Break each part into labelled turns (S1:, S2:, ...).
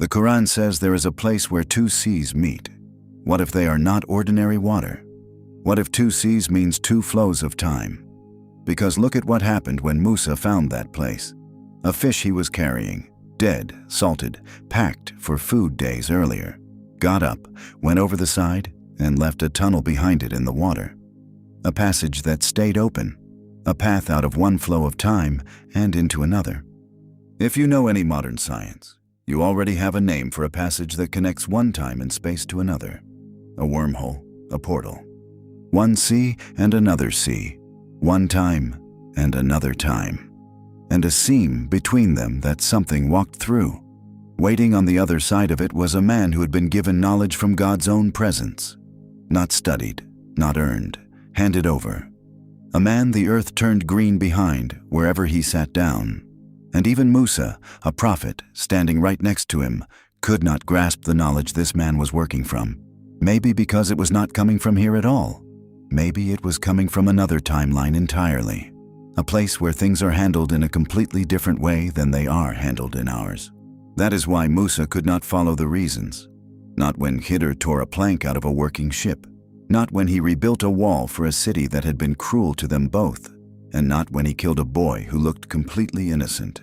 S1: The Qur'an says there is a place where two seas meet. What if they are not ordinary water? What if two seas means two flows of time? Because look at what happened when Musa found that place. A fish he was carrying, dead, salted, packed for food days earlier, got up, went over the side, and left a tunnel behind it in the water. A passage that stayed open, a path out of one flow of time and into another. If you know any modern science, you already have a name for a passage that connects one time and space to another. A wormhole, a portal. One sea and another sea. One time and another time. And a seam between them that something walked through. Waiting on the other side of it was a man who had been given knowledge from God's own presence. Not studied, not earned, handed over. A man the earth turned green behind wherever he sat down. And even Musa, a prophet, standing right next to him, could not grasp the knowledge this man was working from. Maybe because it was not coming from here at all. Maybe it was coming from another timeline entirely. A place where things are handled in a completely different way than they are handled in ours. That is why Musa could not follow the reasons. Not when Khiḍr tore a plank out of a working ship. Not when he rebuilt a wall for a city that had been cruel to them both. And not when he killed a boy who looked completely innocent.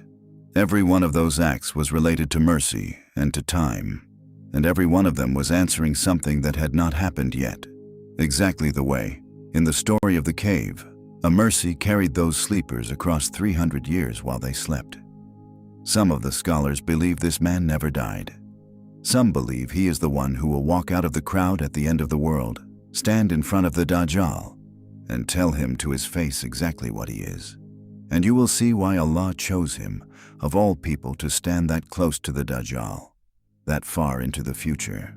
S1: Every one of those acts was related to mercy and to time, and every one of them was answering something that had not happened yet. Exactly the way, in the story of the cave, a mercy carried those sleepers across 300 years while they slept. Some of the scholars believe this man never died. Some believe he is the one who will walk out of the crowd at the end of the world, stand in front of the Dajjal, and tell him to his face exactly what he is. And you will see why Allah chose him, of all people, to stand that close to the Dajjal, that far into the future.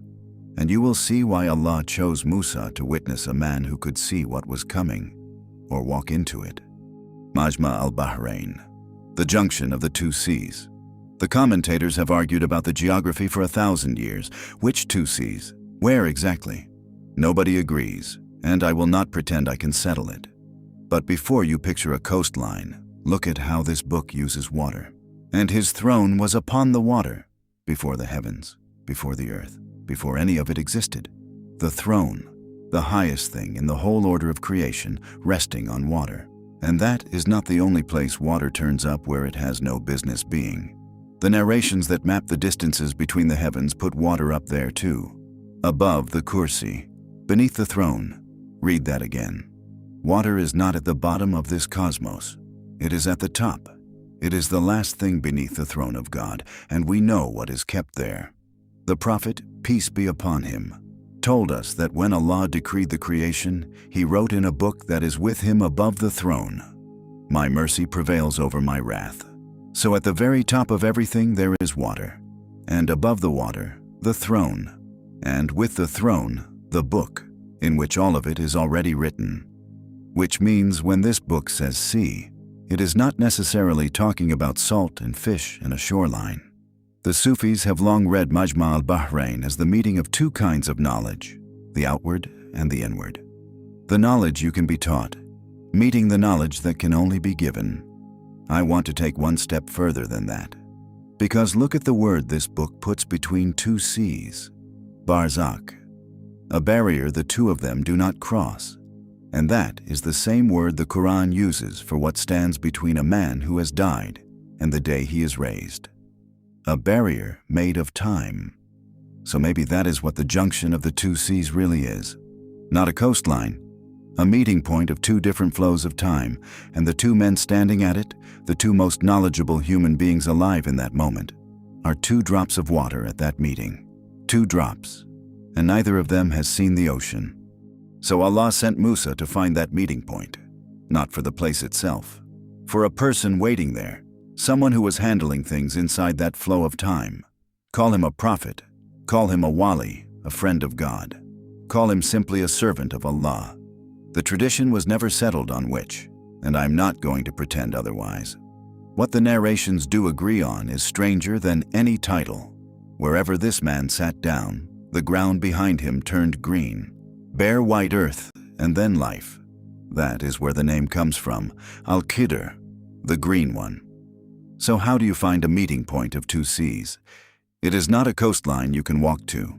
S1: And you will see why Allah chose Musa to witness a man who could see what was coming, or walk into it. Majmaʿ al-baḥrayn, the junction of the two seas. The commentators have argued about the geography for 1,000 years. Which two seas? Where exactly? Nobody agrees. And I will not pretend I can settle it. But before you picture a coastline, look at how this book uses water. And his throne was upon the water, before the heavens, before the earth, before any of it existed. The throne, the highest thing in the whole order of creation, resting on water. And that is not the only place water turns up where it has no business being. The narrations that map the distances between the heavens put water up there too. Above the kursi, beneath the throne. Read that again. Water is not at the bottom of this cosmos. It is at the top. It is the last thing beneath the throne of God, and we know what is kept there. The Prophet, peace be upon him, told us that when Allah decreed the creation, he wrote in a book that is with him above the throne, "My mercy prevails over my wrath." So at the very top of everything there is water, and above the water, the throne, and with the throne, the book, in which all of it is already written. Which means when this book says sea, it is not necessarily talking about salt and fish and a shoreline. The Sufis have long read majmaʿ al-baḥrayn as the meeting of two kinds of knowledge, the outward and the inward. The knowledge you can be taught, meeting the knowledge that can only be given. I want to take one step further than that. Because look at the word this book puts between two seas, barzakh. A barrier the two of them do not cross. And that is the same word the Qur'an uses for what stands between a man who has died and the day he is raised. A barrier made of time. So maybe that is what the junction of the two seas really is. Not a coastline, a meeting point of two different flows of time, and the two men standing at it, the two most knowledgeable human beings alive in that moment, are two drops of water at that meeting. Two drops. And neither of them has seen the ocean. So Allah sent Musa to find that meeting point, not for the place itself, for a person waiting there, someone who was handling things inside that flow of time. Call him a prophet, call him a wali, a friend of God, call him simply a servant of Allah. The tradition was never settled on which, and I'm not going to pretend otherwise. What the narrations do agree on is stranger than any title. Wherever this man sat down, the ground behind him turned green, bare white earth, and then life. That is where the name comes from, Al-Khiḍr, the green one. So how do you find a meeting point of two seas? It is not a coastline you can walk to.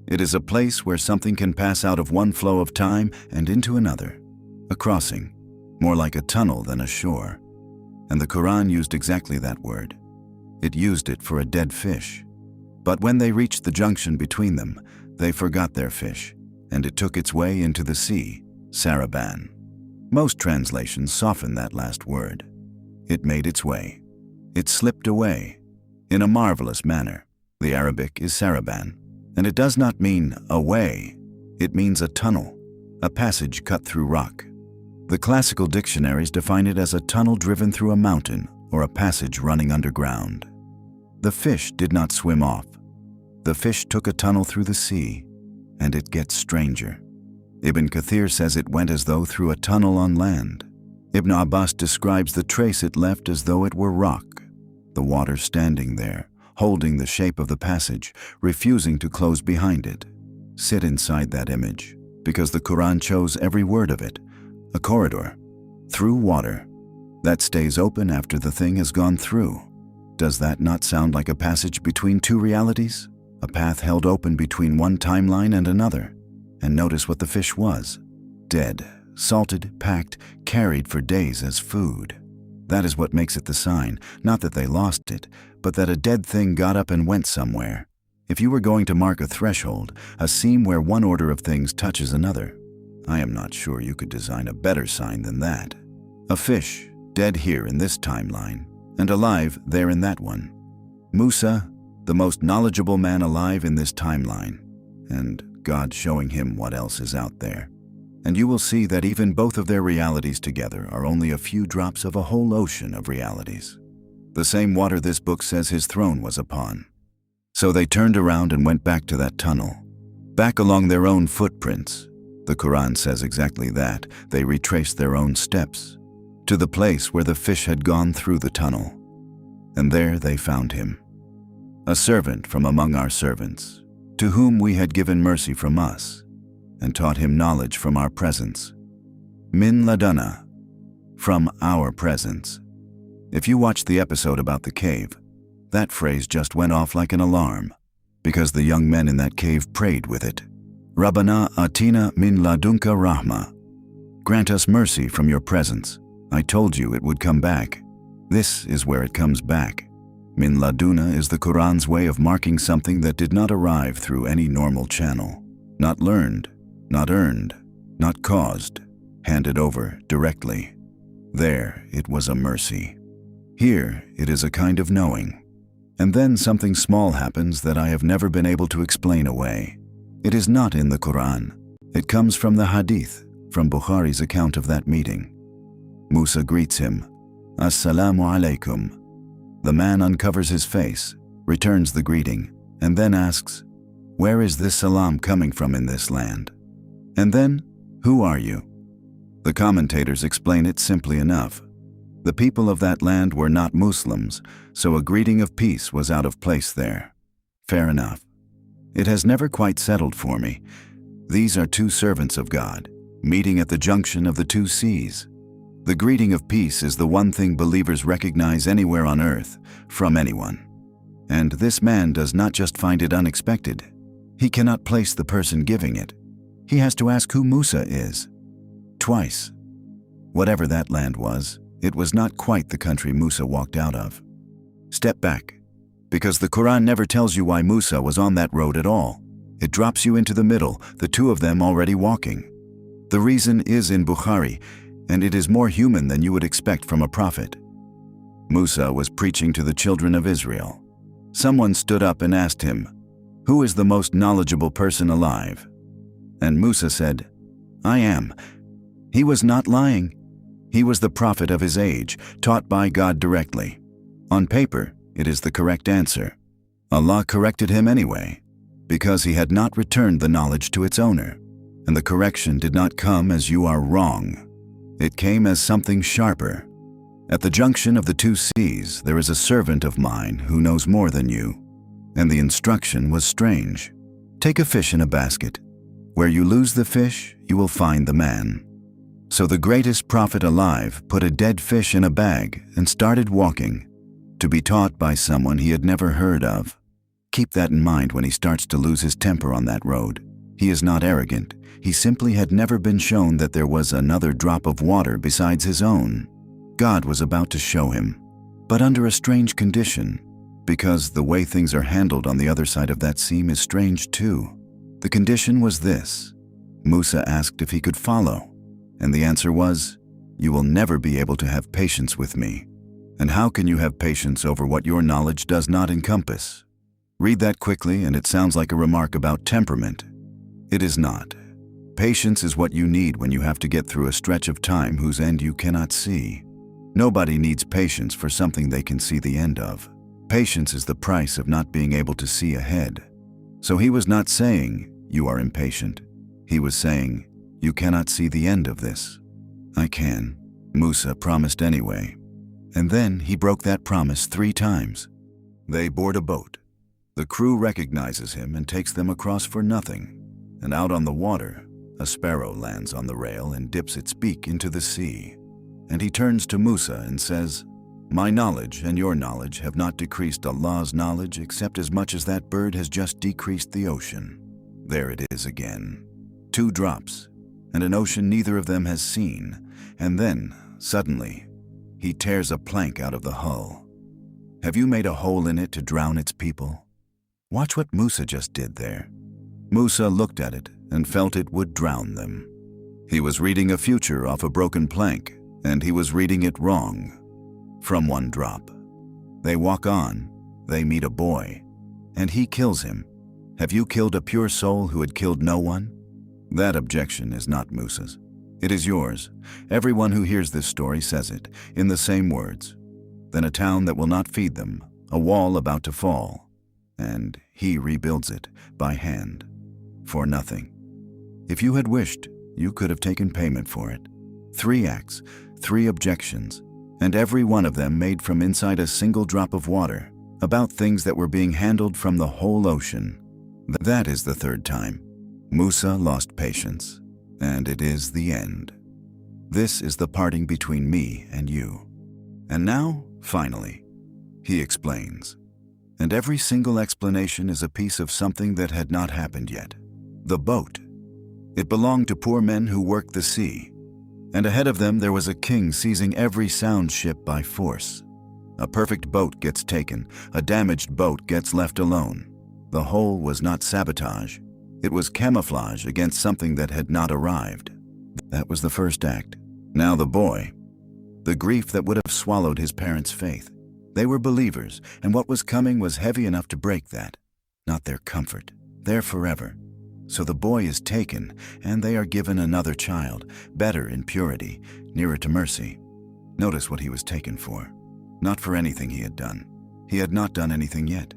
S1: It is a place where something can pass out of one flow of time and into another. A crossing, more like a tunnel than a shore. And the Qur'an used exactly that word. It used it for a dead fish. But when they reached the junction between them, they forgot their fish, and it took its way into the sea, Saraban. Most translations soften that last word. It made its way. It slipped away. In a marvelous manner. The Arabic is Saraban, and it does not mean a way. It means a tunnel, a passage cut through rock. The classical dictionaries define it as a tunnel driven through a mountain or a passage running underground. The fish did not swim off. The fish took a tunnel through the sea, and it gets stranger. Ibn Kathir says it went as though through a tunnel on land. Ibn Abbas describes the trace it left as though it were rock, the water standing there, holding the shape of the passage, refusing to close behind it. Sit inside that image, because the Qur'an chose every word of it, a corridor, through water, that stays open after the thing has gone through. Does that not sound like a passage between two realities? A path held open between one timeline and another. And notice what the fish was. Dead, salted, packed, carried for days as food. That is what makes it the sign, not that they lost it, but that a dead thing got up and went somewhere. If you were going to mark a threshold, a seam where one order of things touches another, I am not sure you could design a better sign than that. A fish, dead here in this timeline, and alive there in that one. Musa, the most knowledgeable man alive in this timeline, and God showing him what else is out there. And you will see that even both of their realities together are only a few drops of a whole ocean of realities. The same water this book says his throne was upon. So they turned around and went back to that tunnel, back along their own footprints. The Qur'an says exactly that. They retraced their own steps to the place where the fish had gone through the tunnel. And there they found him, a servant from among our servants, to whom we had given mercy from us, and taught him knowledge from our presence. Min ladana, from our presence. If you watched the episode about the cave, that phrase just went off like an alarm, because the young men in that cave prayed with it. Rabbana atina min ladunka rahma. Grant us mercy from your presence. I told you it would come back. This is where it comes back. Min laduna is the Qur'an's way of marking something that did not arrive through any normal channel. Not learned, not earned, not caused, handed over directly. There, it was a mercy. Here, it is a kind of knowing. And then something small happens that I have never been able to explain away. It is not in the Qur'an. It comes from the Hadith, from Bukhari's account of that meeting. Musa greets him, Assalamu alaikum. The man uncovers his face, returns the greeting, and then asks, where is this salam coming from in this land? And then, who are you? The commentators explain it simply enough. The people of that land were not Muslims, so a greeting of peace was out of place there. Fair enough. It has never quite settled for me. These are two servants of God, meeting at the junction of the two seas. The greeting of peace is the one thing believers recognize anywhere on earth, from anyone. And this man does not just find it unexpected. He cannot place the person giving it. He has to ask who Musa is. Twice. Whatever that land was, it was not quite the country Musa walked out of. Step back, because the Qur'an never tells you why Musa was on that road at all. It drops you into the middle, the two of them already walking. The reason is in Bukhari, and it is more human than you would expect from a prophet. Musa was preaching to the children of Israel. Someone stood up and asked him, who is the most knowledgeable person alive? And Musa said, I am. He was not lying. He was the prophet of his age, taught by God directly. On paper, it is the correct answer. Allah corrected him anyway, because he had not returned the knowledge to its owner. And the correction did not come as you are wrong. It came as something sharper. At the junction of the two seas, there is a servant of mine who knows more than you. And the instruction was strange. Take a fish in a basket. Where you lose the fish, you will find the man. So the greatest prophet alive put a dead fish in a bag and started walking, to be taught by someone he had never heard of. Keep that in mind when he starts to lose his temper on that road. He is not arrogant. He simply had never been shown that there was another drop of water besides his own. God was about to show him, but under a strange condition, because the way things are handled on the other side of that seam is strange too. The condition was this. Musa asked if he could follow, and the answer was, "You will never be able to have patience with me. And how can you have patience over what your knowledge does not encompass?" Read that quickly and it sounds like a remark about temperament. It is not. Patience is what you need when you have to get through a stretch of time whose end you cannot see. Nobody needs patience for something they can see the end of. Patience is the price of not being able to see ahead. So he was not saying, "You are impatient." He was saying, "You cannot see the end of this." "I can," Musa promised anyway. And then he broke that promise 3 times. They board a boat. The crew recognizes him and takes them across for nothing. And out on the water, a sparrow lands on the rail and dips its beak into the sea. And he turns to Musa and says, "My knowledge and your knowledge have not decreased Allah's knowledge except as much as that bird has just decreased the ocean." There it is again. 2 drops, and an ocean neither of them has seen. And then, suddenly, he tears a plank out of the hull. Have you made a hole in it to drown its people? Watch what Musa just did there. Musa looked at it and felt it would drown them. He was reading a future off a broken plank, and he was reading it wrong. From 1 drop. They walk on, they meet a boy, and he kills him. Have you killed a pure soul who had killed no one? That objection is not Musa's. It is yours. Everyone who hears this story says it, in the same words. Then a town that will not feed them, a wall about to fall, and he rebuilds it by hand, for nothing. If you had wished, you could have taken payment for it. 3 acts, 3 objections, and every one of them made from inside a single drop of water, about things that were being handled from the whole ocean. That is the 3rd time. Musa lost patience, and it is the end. This is the parting between me and you. And now, finally, he explains. And every single explanation is a piece of something that had not happened yet. The boat. It belonged to poor men who worked the sea. And ahead of them there was a king seizing every sound ship by force. A perfect boat gets taken, a damaged boat gets left alone. The whole was not sabotage. It was camouflage against something that had not arrived. That was the 1st act. Now the boy. The grief that would have swallowed his parents' faith. They were believers, and what was coming was heavy enough to break that. Not their comfort, their forever. So the boy is taken, and they are given another child, better in purity, nearer to mercy. Notice what he was taken for. Not for anything he had done. He had not done anything yet.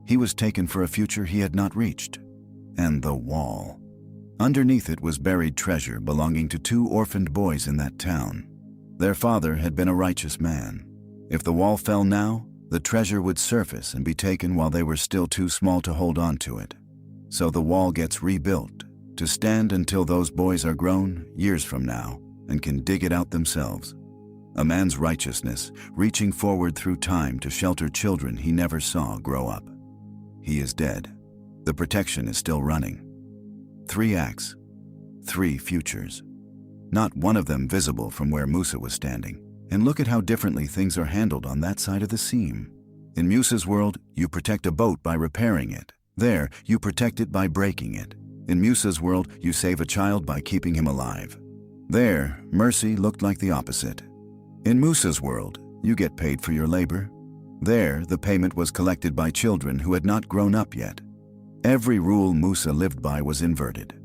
S1: He was taken for a future he had not reached. And the wall. Underneath it was buried treasure belonging to 2 orphaned boys in that town. Their father had been a righteous man. If the wall fell now, the treasure would surface and be taken while they were still too small to hold on to it. So the wall gets rebuilt, to stand until those boys are grown, years from now, and can dig it out themselves. A man's righteousness, reaching forward through time to shelter children he never saw grow up. He is dead. The protection is still running. 3 acts, 3 futures. Not one of them visible from where Musa was standing. And look at how differently things are handled on that side of the seam. In Musa's world, you protect a boat by repairing it. There, you protect it by breaking it. In Musa's world, you save a child by keeping him alive. There, mercy looked like the opposite. In Musa's world, you get paid for your labor. There, the payment was collected by children who had not grown up yet. Every rule Musa lived by was inverted.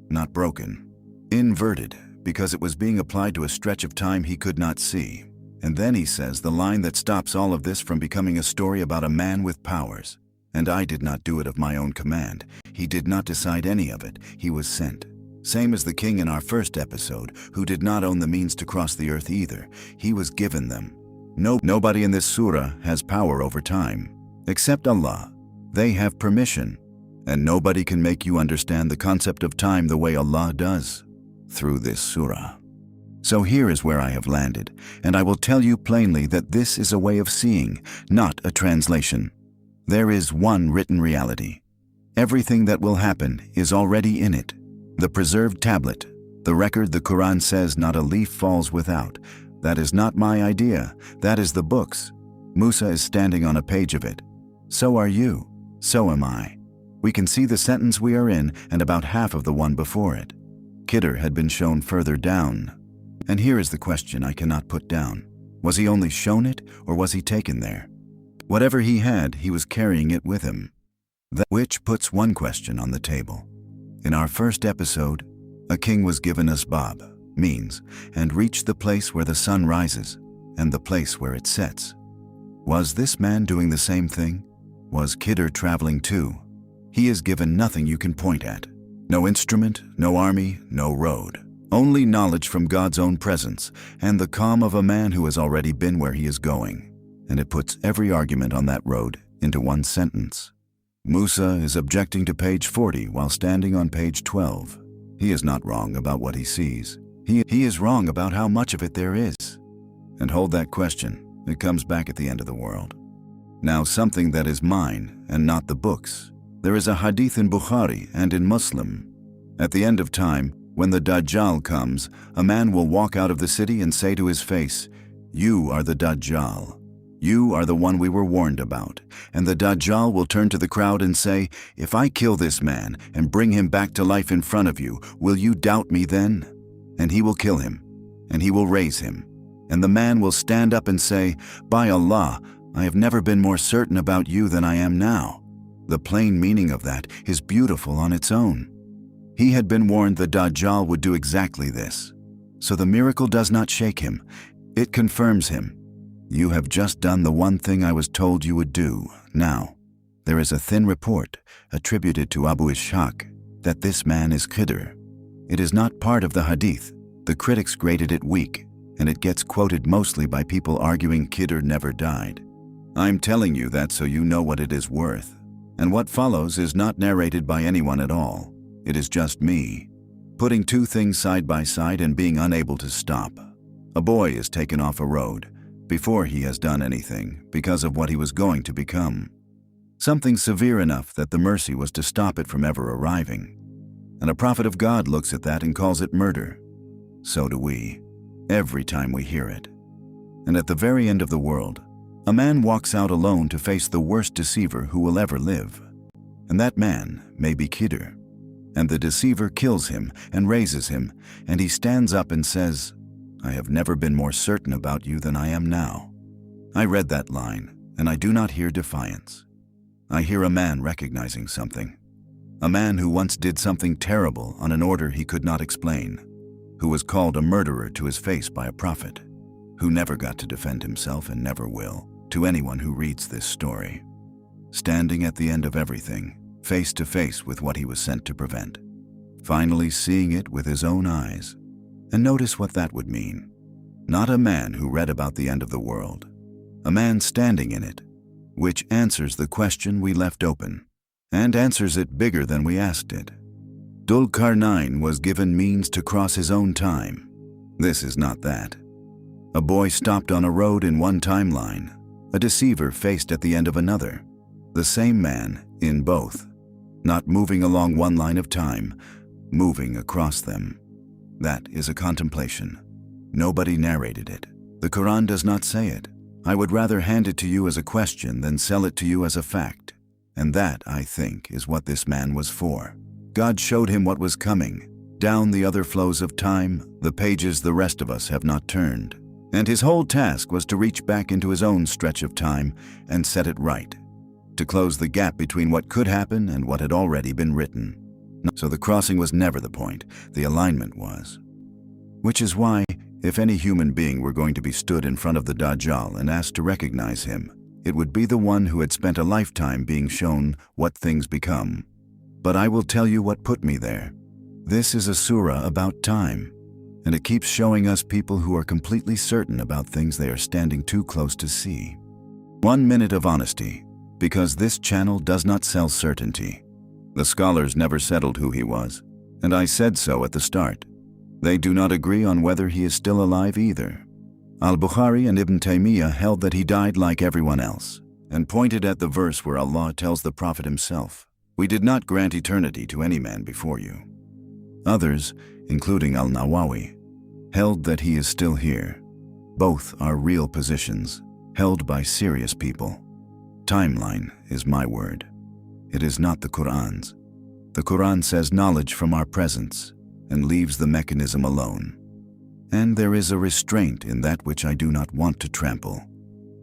S1: Not broken. Inverted. Because it was being applied to a stretch of time he could not see. And then he says the line that stops all of this from becoming a story about a man with powers. And I did not do it of my own command. He did not decide any of it. He was sent. Same as the king in our first episode, who did not own the means to cross the earth either. He was given them. Nobody in this surah has power over time, except Allah. They have permission. And nobody can make you understand the concept of time the way Allah does. Through this surah. So here is where I have landed, and I will tell you plainly that this is a way of seeing, not a translation. There is one written reality. Everything that will happen is already in it. The preserved tablet, the record the Qur'an says not a leaf falls without. That is not my idea. That is the book's. Musa is standing on a page of it. So are you. So am I. We can see the sentence we are in and about half of the one before it. Khiḍr had been shown further down. And here is the question I cannot put down. Was he only shown it, or was he taken there? Whatever he had, he was carrying it with him. That which puts one question on the table. In our first episode, a king was given asbab, means, and reached the place where the sun rises, and the place where it sets. Was this man doing the same thing? Was Khiḍr traveling too? He is given nothing you can point at. No instrument, no army, no road. Only knowledge from God's own presence, and the calm of a man who has already been where he is going. And it puts every argument on that road into one sentence. Musa is objecting to page 40 while standing on page 12. He is not wrong about what he sees. He is wrong about how much of it there is. And hold that question. It comes back at the end of the world. Now something that is mine and not the book's. There is a hadith in Bukhari and in Muslim. At the end of time, when the Dajjal comes, a man will walk out of the city and say to his face, "You are the Dajjal. You are the one we were warned about." And the Dajjal will turn to the crowd and say, "If I kill this man and bring him back to life in front of you, will you doubt me then?" And he will kill him, and he will raise him. And the man will stand up and say, "By Allah, I have never been more certain about you than I am now." The plain meaning of that is beautiful on its own. He had been warned the Dajjal would do exactly this. So the miracle does not shake him. It confirms him. You have just done the one thing I was told you would do. Now, there is a thin report attributed to Abu Ishaq that this man is Khiḍr. It is not part of the hadith. The critics graded it weak, and it gets quoted mostly by people arguing Khiḍr never died. I'm telling you that so you know what it is worth. And what follows is not narrated by anyone at all. It is just me, putting two things side by side and being unable to stop. A boy is taken off a road before he has done anything because of what he was going to become. Something severe enough that the mercy was to stop it from ever arriving. And a prophet of God looks at that and calls it murder. So do we, every time we hear it. And at the very end of the world, a man walks out alone to face the worst deceiver who will ever live. And that man may be Khiḍr. And the deceiver kills him and raises him, and he stands up and says, "I have never been more certain about you than I am now." I read that line, and I do not hear defiance. I hear a man recognizing something. A man who once did something terrible on an order he could not explain, who was called a murderer to his face by a prophet, who never got to defend himself and never will, to anyone who reads this story. Standing at the end of everything, face to face with what he was sent to prevent, finally seeing it with his own eyes. And notice what that would mean. Not a man who read about the end of the world, a man standing in it, which answers the question we left open, and answers it bigger than we asked it. Dhul-Qarnayn was given means to cross his own time. This is not that. A boy stopped on a road in one timeline, a deceiver faced at the end of another, the same man in both, not moving along one line of time, moving across them. That is a contemplation. Nobody narrated it. The Qur'an does not say it. I would rather hand it to you as a question than sell it to you as a fact. And that, I think, is what this man was for. God showed him what was coming, down the other flows of time, the pages the rest of us have not turned. And his whole task was to reach back into his own stretch of time and set it right, to close the gap between what could happen and what had already been written. So the crossing was never the point, the alignment was. Which is why, if any human being were going to be stood in front of the Dajjal and asked to recognize him, it would be the one who had spent a lifetime being shown what things become. But I will tell you what put me there. This is a surah about time, and it keeps showing us people who are completely certain about things they are standing too close to see. 1 minute of honesty, because this channel does not sell certainty. The scholars never settled who he was, and I said so at the start. They do not agree on whether he is still alive either. Al-Bukhari and Ibn Taymiyyah held that he died like everyone else, and pointed at the verse where Allah tells the Prophet himself, "We did not grant eternity to any man before you." Others, including Al-Nawawi, held that he is still here. Both are real positions, held by serious people. Timeline is my word. It is not the Qur'an's. The Qur'an says knowledge from our presence and leaves the mechanism alone. And there is a restraint in that which I do not want to trample.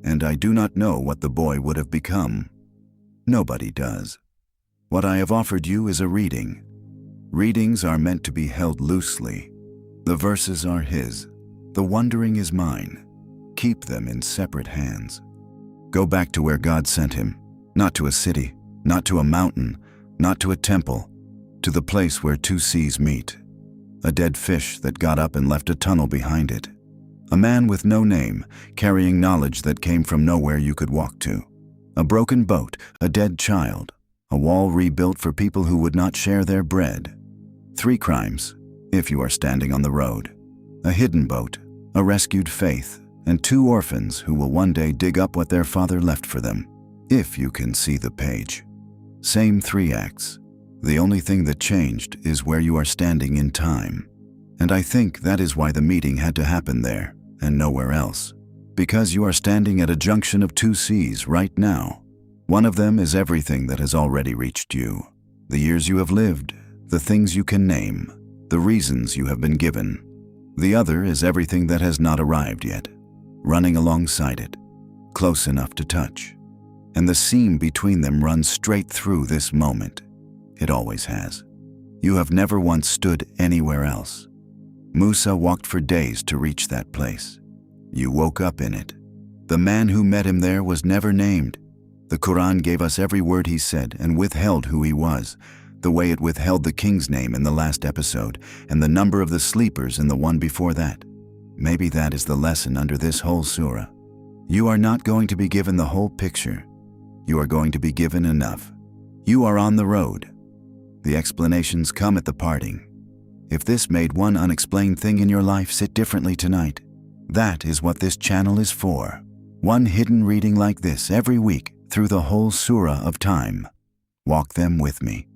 S1: And I do not know what the boy would have become. Nobody does. What I have offered you is a reading. Readings are meant to be held loosely. The verses are his. The wondering is mine. Keep them in separate hands. Go back to where God sent him, not to a city, not to a mountain, not to a temple, to the place where two seas meet. A dead fish that got up and left a tunnel behind it. A man with no name, carrying knowledge that came from nowhere you could walk to. A broken boat, a dead child, a wall rebuilt for people who would not share their bread. 3 crimes, if you are standing on the road. A hidden boat, a rescued faith, and 2 orphans who will one day dig up what their father left for them, if you can see the page. Same 3 acts. The only thing that changed is where you are standing in time. And I think that is why the meeting had to happen there and nowhere else. Because you are standing at a junction of 2 seas right now. One of them is everything that has already reached you. The years you have lived, the things you can name, the reasons you have been given. The other is everything that has not arrived yet, running alongside it, close enough to touch. And the seam between them runs straight through this moment. It always has. You have never once stood anywhere else. Musa walked for days to reach that place. You woke up in it. The man who met him there was never named. The Qur'an gave us every word he said and withheld who he was, the way it withheld the king's name in the last episode and the number of the sleepers in the one before that. Maybe that is the lesson under this whole surah. You are not going to be given the whole picture. You are going to be given enough. You are on the road. The explanations come at the parting. If this made one unexplained thing in your life sit differently tonight, that is what this channel is for. One hidden reading like this every week through the whole Surah of Time. Walk them with me.